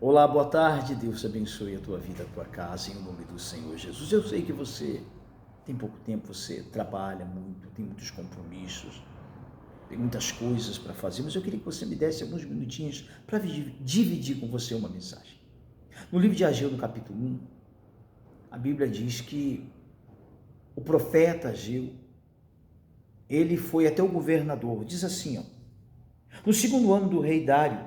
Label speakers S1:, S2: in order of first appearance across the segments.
S1: Olá, boa tarde, Deus abençoe a tua vida, a tua casa, em nome do Senhor Jesus. Eu sei que você tem pouco tempo, você trabalha muito, tem muitos compromissos, tem muitas coisas para fazer, mas eu queria que você me desse alguns minutinhos para dividir com você uma mensagem. No livro de Ageu, no capítulo 1, a Bíblia diz que o profeta Ageu, ele foi até o governador, diz assim, no segundo ano do rei Dário,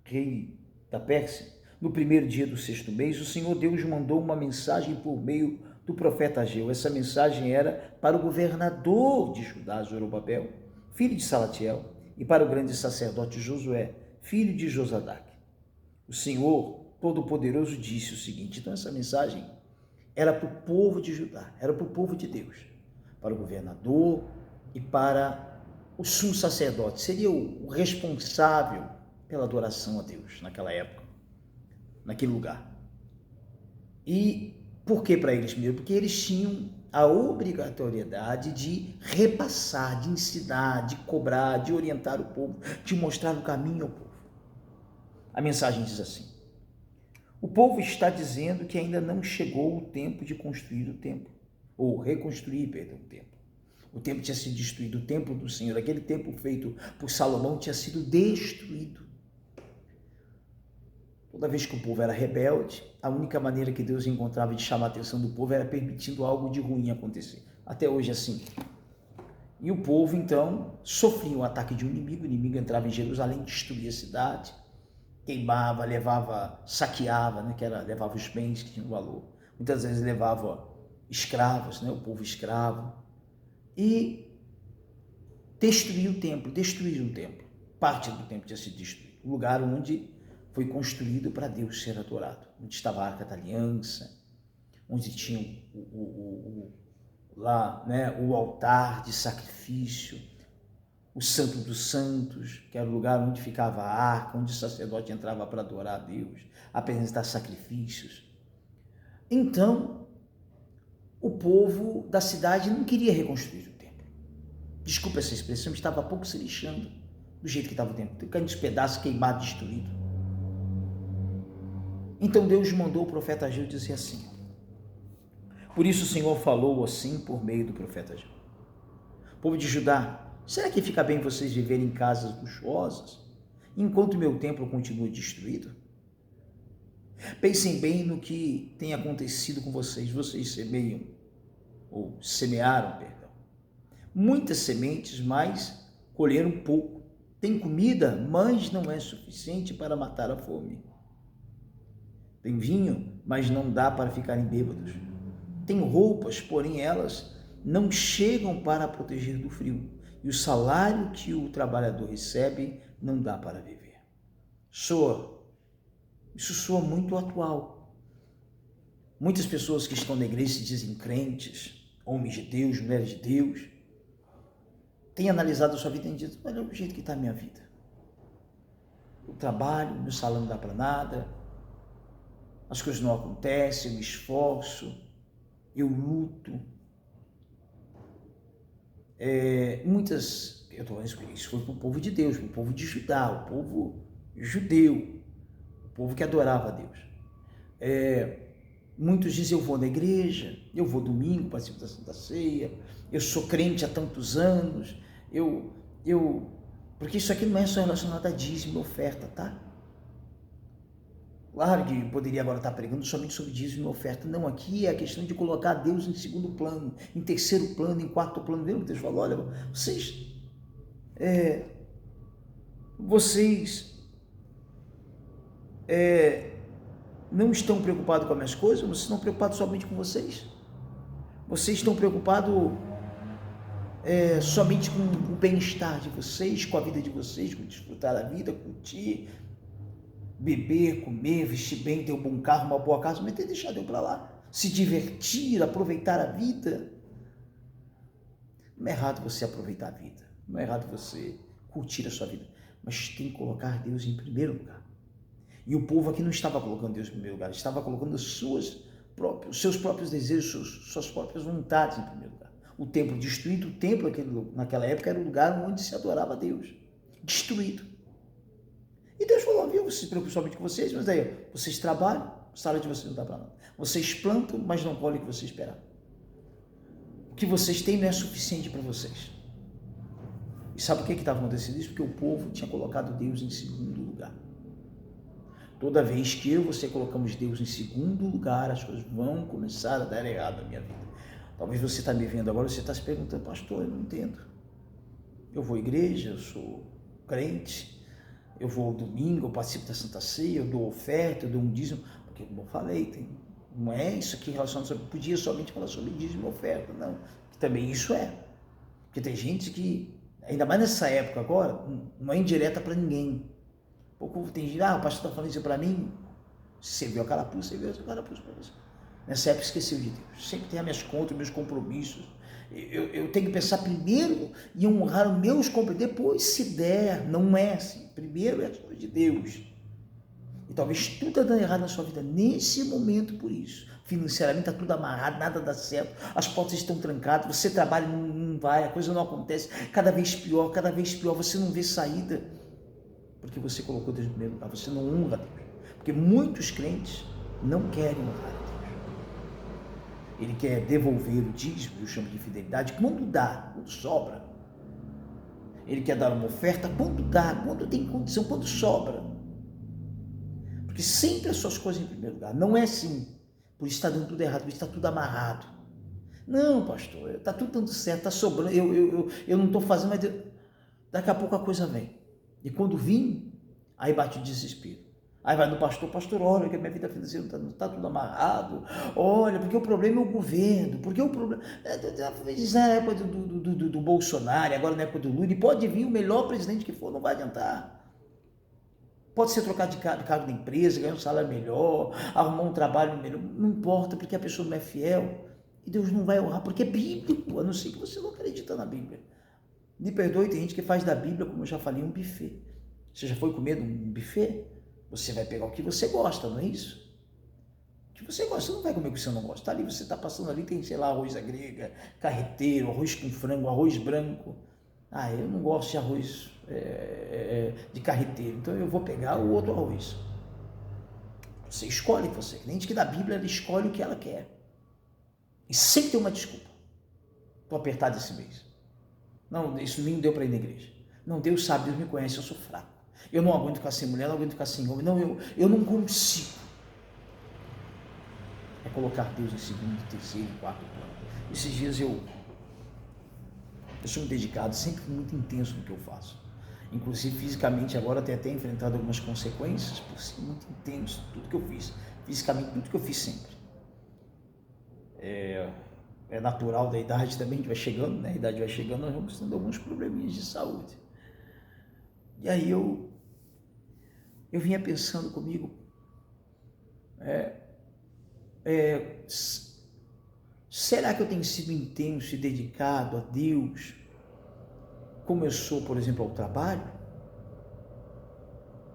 S1: rei da Pérsia, no primeiro dia do sexto mês, o Senhor Deus mandou uma mensagem por meio do profeta Ageu. Essa mensagem era para o governador de Judá, Zorobabel, filho de Salatiel, e para o grande sacerdote Josué, filho de Josadac. O Senhor Todo-Poderoso disse o seguinte, então essa mensagem era para o povo de Judá, era para o povo de Deus, para o governador e para o sumo sacerdote, seria o responsável pela adoração a Deus naquela época, naquele lugar. E por que para eles mesmo? Porque eles tinham a obrigatoriedade de repassar, de ensinar, de cobrar, de orientar o povo, de mostrar o caminho ao povo. A mensagem diz assim: o povo está dizendo que ainda não chegou o tempo de construir o templo, ou reconstruir, perdão, o templo. O templo tinha sido destruído, o templo do Senhor, aquele templo feito por Salomão tinha sido destruído. Toda vez que o povo era rebelde, a única maneira que Deus encontrava de chamar a atenção do povo era permitindo algo de ruim acontecer. Até hoje é assim. E o povo, então, sofria um ataque de um inimigo, o inimigo entrava em Jerusalém, destruía a cidade, queimava, levava, saqueava, né, levava os bens que tinham valor. Muitas vezes levava escravos, né, o povo escravo, e destruiu o templo, parte do templo tinha sido destruído, o lugar onde foi construído para Deus ser adorado, onde estava a Arca da Aliança, onde tinha lá, né, o altar de sacrifício, o Santo dos Santos, que era o lugar onde ficava a arca, onde o sacerdote entrava para adorar a Deus, apresentar sacrifícios. Então, o povo da cidade não queria reconstruir o templo. Desculpa essa expressão, estava pouco se lixando do jeito que estava o templo, caindo os pedaços, queimado, destruído. Então Deus mandou o profeta Ageu dizer assim. Por isso o Senhor falou assim por meio do profeta Ageu. Povo de Judá, será que fica bem vocês viverem em casas luxuosas, enquanto meu templo continua destruído? Pensem bem no que tem acontecido com vocês. Vocês semearam, muitas sementes, mas colheram pouco. Tem comida, mas não é suficiente para matar a fome. Tem vinho, mas não dá para ficarem bêbados. Tem roupas, porém elas não chegam para proteger do frio. E o salário que o trabalhador recebe não dá para viver. Isso soa muito atual. Muitas pessoas que estão na igreja se dizem crentes, homens de Deus, mulheres de Deus, têm analisado a sua vida e dizem, olha o jeito que está a minha vida. Eu trabalho, meu salário não dá para nada, as coisas não acontecem, eu me esforço, eu luto. Isso foi para o povo de Deus, para o povo de Judá, o povo judeu, o povo que adorava a Deus. Muitos dizem, eu vou na igreja, eu vou domingo, participo da Santa Ceia, eu sou crente há tantos anos, porque isso aqui não é só relacionado a dízimo e oferta, tá? Claro que eu poderia agora estar pregando somente sobre dízimo e oferta. Não, aqui é a questão de colocar Deus em segundo plano, em terceiro plano, em quarto plano. Viu o que Deus falou? Olha, vocês não estão preocupados com as minhas coisas, vocês estão preocupados somente com vocês. Vocês estão preocupados somente com o bem-estar de vocês, com a vida de vocês, com desfrutar da vida, curtir, beber, comer, vestir bem, ter um bom carro, uma boa casa, mas ter deixado eu para lá, se divertir, aproveitar a vida. Não é errado você aproveitar a vida, não é errado você curtir a sua vida, mas tem que colocar Deus em primeiro lugar. E o povo aqui não estava colocando Deus em primeiro lugar, estava colocando os seus próprios desejos, suas próprias vontades em primeiro lugar. O templo destruído, o templo naquela época era o lugar onde se adorava a Deus, destruído. E Deus falou, viu, você se preocupa somente com vocês, mas aí, vocês trabalham, o salário de vocês não está para nada. Vocês plantam, mas não colhem o que vocês esperavam. O que vocês têm não é suficiente para vocês. E sabe por que estava acontecendo isso? Porque o povo tinha colocado Deus em segundo lugar. Toda vez que eu e você colocamos Deus em segundo lugar, as coisas vão começar a dar errado na minha vida. Talvez você está me vendo agora, você está se perguntando, pastor, eu não entendo. Eu vou à igreja, eu sou crente, eu vou ao domingo, eu participo da Santa Ceia, eu dou oferta, eu dou um dízimo, porque como eu falei, não é isso aqui relacionado, podia somente falar sobre dízimo e oferta, não, que também isso é, porque tem gente que, ainda mais nessa época agora, não é indireta para ninguém, pouco tem gente, o pastor está falando isso para mim, você viu a carapuça, você viu a carapuça para você, nessa época esqueceu de Deus, sempre tem as minhas contas, meus compromissos, eu tenho que pensar primeiro em honrar os meus compromissos, depois se der, não é assim, primeiro é as coisas de Deus. E talvez tudo está dando errado na sua vida nesse momento por isso. Financeiramente está tudo amarrado, nada dá certo, as portas estão trancadas, você trabalha, não vai, a coisa não acontece, cada vez pior, você não vê saída, porque você colocou Deus em primeiro lugar, você não honra Deus. Porque muitos crentes não querem honrar a Deus. Ele quer devolver o dízimo, eu chamo de fidelidade, quando dá, quando sobra. Ele quer dar uma oferta quando dá, quando tem condição, quando sobra. Porque sempre as suas coisas em primeiro lugar. Não é assim. Por isso está dando tudo errado, por isso está tudo amarrado. Não, pastor, está tudo dando certo, está sobrando, eu não estou fazendo, mas daqui a pouco a coisa vem. E quando vim, aí bate o desespero. Aí vai no pastor, olha que a minha vida financeira está tudo amarrado, olha, porque o problema é o governo, porque o problema, na época do Bolsonaro, agora na época do Lula, e pode vir o melhor presidente que for, não vai adiantar. Pode ser trocado de cargo da empresa, ganhar um salário melhor, arrumar um trabalho melhor, não importa, porque a pessoa não é fiel, e Deus não vai honrar, porque é bíblico, a não ser que você não acredita na Bíblia. Me perdoe, tem gente que faz da Bíblia, como eu já falei, um buffet. Você já foi comer um buffet? Você vai pegar o que você gosta, não é isso? O que você gosta, você não vai comer o que você não gosta. Tá ali, você está passando ali, tem, sei lá, arroz à grega, carreteiro, arroz com frango, arroz branco. Eu não gosto de arroz de carreteiro, então eu vou pegar o outro arroz. Você escolhe, você. Nem que da Bíblia ela escolhe o que ela quer. E sempre tem uma desculpa. Estou apertado esse mês. Não, isso nem deu para ir na igreja. Não, Deus sabe, Deus me conhece, eu sou fraco. Eu não aguento ficar sem mulher, não aguento ficar sem homem. Não, eu não consigo. É colocar Deus em segundo, terceiro, quarto plano. Esses dias eu sou um dedicado, sempre muito intenso no que eu faço. Inclusive fisicamente agora tenho até enfrentado algumas consequências por ser muito intenso, tudo que eu fiz. Fisicamente, tudo que eu fiz sempre. É natural da idade também, que vai chegando, né? A idade vai chegando, nós vamos tendo alguns probleminhas de saúde. E aí eu vinha pensando comigo, será que eu tenho sido intenso e dedicado a Deus, como eu sou, por exemplo, ao trabalho?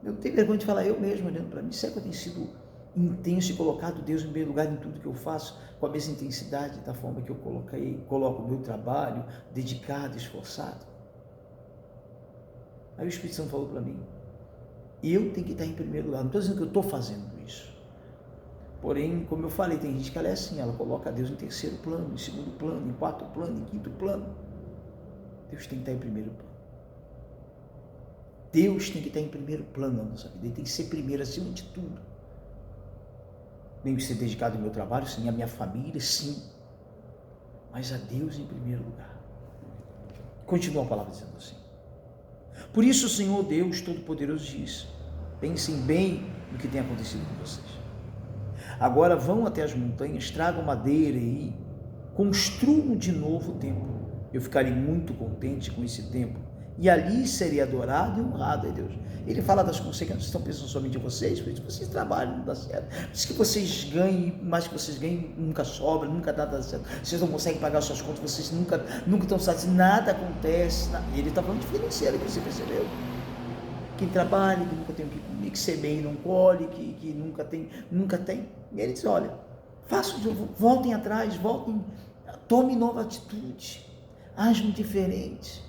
S1: Eu não tenho vergonha de falar eu mesmo, olhando para mim, será que eu tenho sido intenso e colocado Deus em primeiro lugar em tudo que eu faço, com a mesma intensidade, da forma que eu coloco o meu trabalho, dedicado, esforçado? Aí o Espírito Santo falou para mim, eu tenho que estar em primeiro lugar, não estou dizendo que eu estou fazendo isso, porém, como eu falei, tem gente que ela é assim, ela coloca Deus em terceiro plano, em segundo plano, em quarto plano, em quinto plano. Deus tem que estar em primeiro plano. Deus tem que estar em primeiro plano na nossa vida, ele tem que ser primeiro acima de tudo. Tenho que ser dedicado ao meu trabalho, sim, à minha família, sim, mas a Deus em primeiro lugar. Continua a palavra dizendo assim, por isso o Senhor Deus Todo-Poderoso diz, pensem bem no que tem acontecido com vocês. Agora vão até as montanhas, tragam madeira e construam de novo o templo. Eu ficarei muito contente com esse templo, e ali serei adorado e honrado a Deus. Ele fala das consequências, estão pensando somente em vocês, por isso vocês trabalham, não dá certo. Por isso que vocês ganhem, mais que vocês ganhem, nunca sobra, nunca dá certo. Vocês não conseguem pagar suas contas, vocês nunca estão satisfeitos, nada acontece. Ele está falando de financeiro, que você percebeu? Quem trabalha, que nunca tem o que comer, que semeia e não colhe, que nunca tem. E ele diz, olha, voltem atrás, tomem nova atitude, ajam diferente.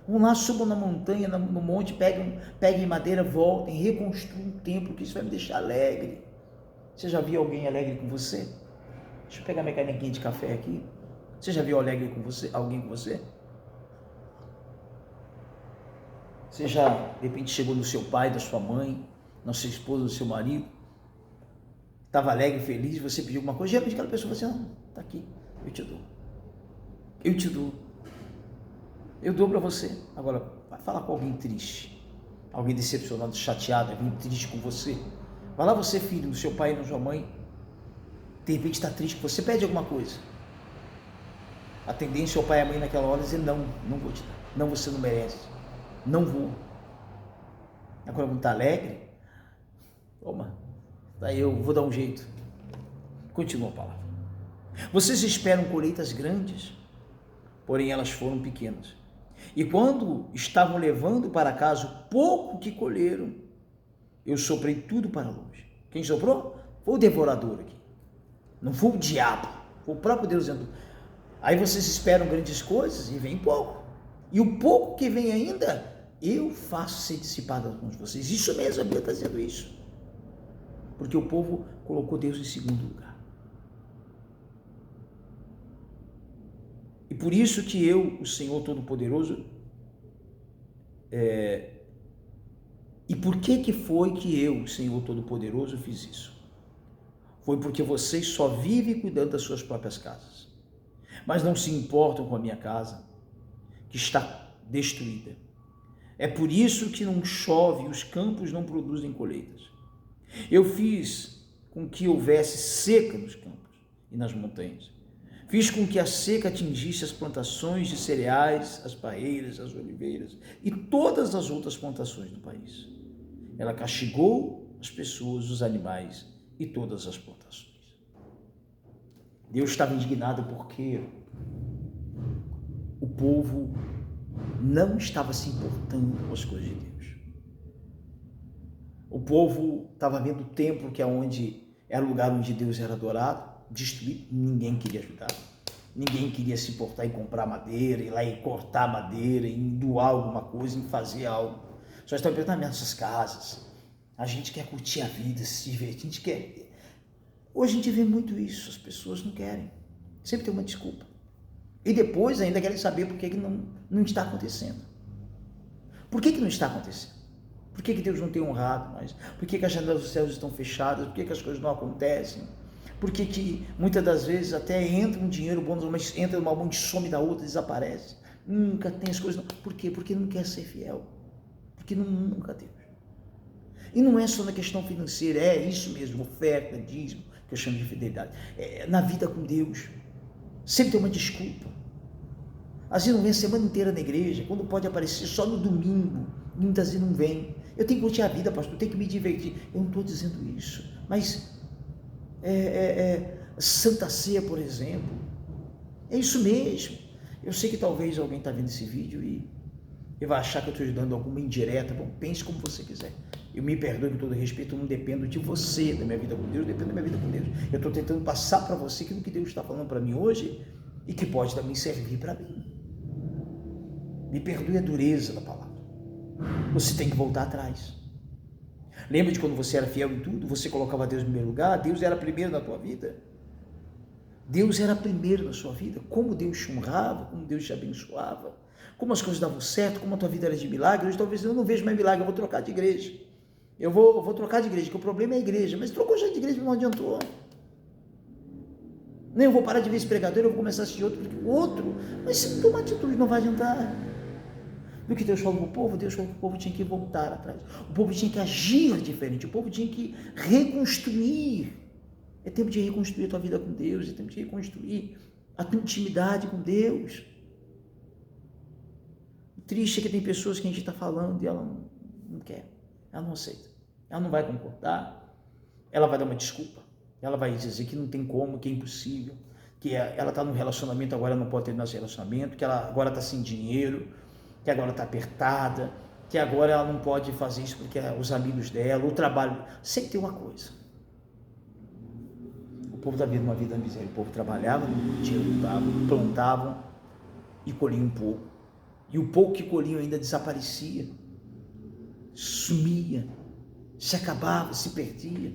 S1: Vão lá, subam na montanha, no monte, peguem madeira, voltem, reconstruam um templo, que isso vai me deixar alegre. Você já viu alguém alegre com você? Deixa eu pegar minha canequinha de café aqui. Você já viu alegre com você, alguém com você? Você já, de repente, chegou no seu pai, da sua mãe, na sua esposa, do seu marido, estava alegre, feliz, você pediu alguma coisa, geralmente aquela pessoa fala assim, não, está aqui, eu te dou. Eu te dou. Eu dou para você. Agora, vai falar com alguém triste, alguém decepcionado, chateado, alguém triste com você. Vai lá você, filho, no seu pai e na sua mãe, de repente está triste com você, pede alguma coisa. A tendência é o pai e a mãe naquela hora dizer, não vou te dar, não, você não merece, não vou. Agora, quando está alegre, toma, daí eu vou dar um jeito. Continua a palavra. Vocês esperam colheitas grandes, porém elas foram pequenas. E quando estavam levando para casa o pouco que colheram, eu soprei tudo para longe. Quem soprou? Foi o devorador aqui. Não foi o diabo, foi o próprio Deus dizendo. Aí vocês esperam grandes coisas e vem pouco. E o pouco que vem ainda, eu faço ser dissipado com vocês. Isso mesmo, a Bíblia está dizendo isso. Porque o povo colocou Deus em segundo lugar. E por isso que eu, o Senhor Todo-Poderoso, e por que foi que eu, o Senhor Todo-Poderoso, fiz isso? Foi porque vocês só vivem cuidando das suas próprias casas, mas não se importam com a minha casa, que está destruída. É por isso que não chove e os campos não produzem colheitas. Eu fiz com que houvesse seca nos campos e nas montanhas. Fiz com que a seca atingisse as plantações de cereais, as parreiras, as oliveiras e todas as outras plantações do país. Ela castigou as pessoas, os animais e todas as plantações. Deus estava indignado porque o povo não estava se importando com as coisas de Deus. O povo estava vendo o templo, que é onde era o lugar onde Deus era adorado, destruído. Ninguém queria ajudar. Ninguém queria se importar em comprar madeira, ir lá e cortar madeira, em doar alguma coisa, em fazer algo. Só estava pensando nas nossas casas. A gente quer curtir a vida, se divertir, a gente quer. Hoje a gente vê muito isso, as pessoas não querem. Sempre tem uma desculpa. E depois ainda querem saber por que não está acontecendo. Por que não está acontecendo? Por que Deus não tem honrado mais? Por que as janelas dos céus estão fechadas? Por que as coisas não acontecem? Por que muitas das vezes até entra um dinheiro bom, mas entra numa mão, some da outra, desaparece? Nunca tem as coisas. Por quê? Porque não quer ser fiel. Porque nunca Deus. E não é só na questão financeira, é isso mesmo, oferta, dízimo, que eu chamo de fidelidade. É na vida com Deus. Sempre tem uma desculpa. Às vezes não vem a semana inteira na igreja, quando pode aparecer só no domingo, muitas vezes não vem. Eu tenho que curtir a vida, pastor, eu tenho que me divertir. Eu não estou dizendo isso, mas Santa Ceia, por exemplo, é isso mesmo. Eu sei que talvez alguém está vendo esse vídeo e vai achar que eu estou dando alguma indireta. Bom, pense como você quiser. Eu me perdoe com todo respeito, eu não dependo de você, da minha vida com Deus, eu dependo da minha vida com Deus. Eu estou tentando passar para você aquilo que Deus está falando para mim hoje e que pode também servir para mim. Me perdoe a dureza da palavra. Você tem que voltar atrás. Lembra de quando você era fiel em tudo? Você colocava Deus em primeiro lugar? Deus era primeiro na tua vida? Deus era primeiro na sua vida? Como Deus te honrava, como Deus te abençoava, como as coisas davam certo, como a tua vida era de milagre. Hoje talvez eu não vejo mais milagre, eu vou trocar de igreja. Eu vou trocar de igreja, que o problema é a igreja. Mas trocou já de igreja, não adiantou. Nem eu vou parar de ver esse pregador, eu vou começar a assistir outro. Mas se não tomar atitude, não vai adiantar. Do que Deus falou para o povo? Deus falou que o povo tinha que voltar atrás. O povo tinha que agir diferente. O povo tinha que reconstruir. É tempo de reconstruir a tua vida com Deus. É tempo de reconstruir a tua intimidade com Deus. O triste é que tem pessoas que a gente está falando e ela não quer. Ela não aceita. Ela não vai concordar. Ela vai dar uma desculpa. Ela vai dizer que não tem como, que é impossível. Que ela está num relacionamento, agora não pode terminar esse relacionamento. Que ela agora está sem dinheiro. Que agora está apertada, que agora ela não pode fazer isso porque os amigos dela, o trabalho, sempre tem uma coisa. O povo está vivendo uma vida miséria, o povo trabalhava, tinha lutado, plantavam e colhiam um pouco. E o pouco que colhiam ainda desaparecia, sumia, se acabava, se perdia.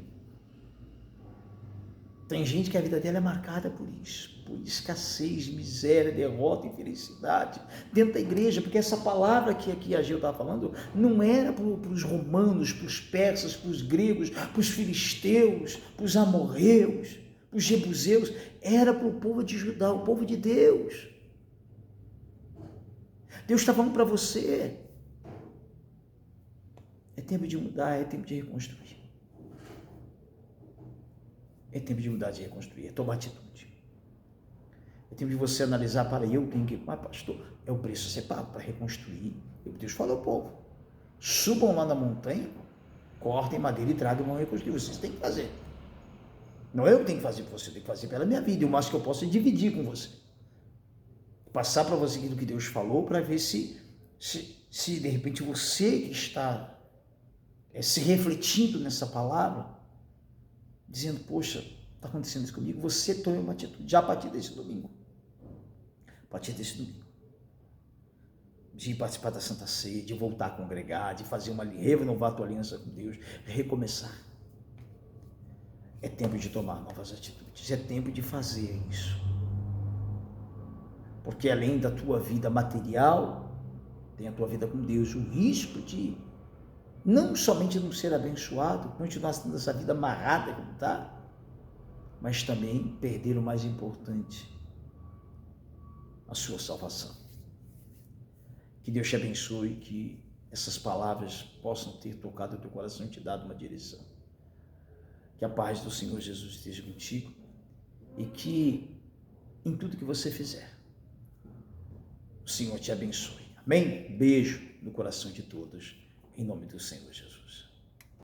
S1: Tem gente que a vida dela é marcada por isso, por escassez, miséria, derrota, infelicidade, dentro da igreja, porque essa palavra que aqui a Ageu estava falando não era para os romanos, para os persas, para os gregos, para os filisteus, para os amorreus, para os jebuseus, era para o povo de Judá, o povo de Deus. Deus está falando para você, é tempo de mudar, é tempo de reconstruir. É tempo de mudar, de reconstruir, é tomar atitude. É tempo de você analisar, para eu tenho que, mas pastor, é o preço a ser pago para reconstruir. E Deus falou ao povo, subam lá na montanha, cortem madeira e tragam uma reconstruir. Vocês têm que fazer. Não é eu que tenho que fazer por você, eu tenho que fazer pela minha vida. E o mais que eu posso é dividir com você. Passar para você aquilo que Deus falou, para ver se de repente você que está se refletindo nessa palavra, dizendo, poxa, está acontecendo isso comigo, você tome uma atitude, já a partir desse domingo. A partir desse domingo. De participar da Santa Ceia, de voltar a congregar, de fazer renovar a tua aliança com Deus, recomeçar. É tempo de tomar novas atitudes, é tempo de fazer isso. Porque além da tua vida material, tem a tua vida com Deus, o risco de não somente não ser abençoado, continuar tendo essa vida amarrada como está, mas também perder o mais importante, a sua salvação. Que Deus te abençoe, que essas palavras possam ter tocado o teu coração e te dado uma direção. Que a paz do Senhor Jesus esteja contigo e que em tudo que você fizer, o Senhor te abençoe. Amém? Beijo no coração de todos, em nome do Senhor Jesus.